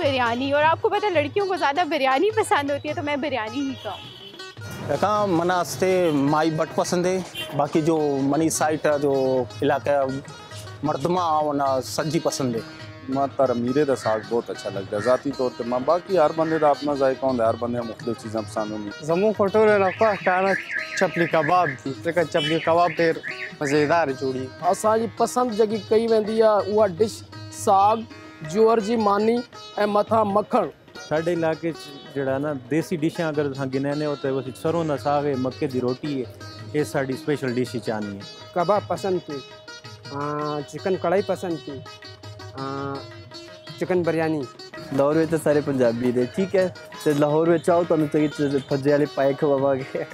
बिरयानी। और आपको पता है लड़कियों को ज़्यादा बिरयानी पसंद होती है, तो मैं बिरयानी ही कहूँ। मना आस्ते माई बट पसंद है, बाकी जो मनी साइट जो इलाका मर्दमा वना सज्जी पसंद है। मां तारा मीरे दा साग बहुत अच्छा लगता है ज़ाती तौर पे। मां बाकी हर बंदे दा अपना जायका होंदा, हर बंदे मुख्तलिफ चीज़ां पसंद होंदी। जम्मू खटोरे रखा खाना चपली कबाब थी, जेका चपली कबाब फिर मज़ेदार जोड़ी। असांजी पसंद जगी कई वेंदी आहे उहा डिश साग, जुअर जी मानी ऐं मथां मखण। साढ़े इलाके जड़ा ना देसी डिशां अगर असां गिनने हो तो सरों दा साग है, मक्के दी रोटी है, ये साड़ी स्पेशल डिश चाहनी है। कबाब पसंद थी, चिकन कढ़ाई पसंद थी, चिकन बिरयानी। लाहौर में तो सारे पंजाबी दे, ठीक है। ते लाहौर में चाहो तो चाहिए फज्जे वाले पाए खवावांगे।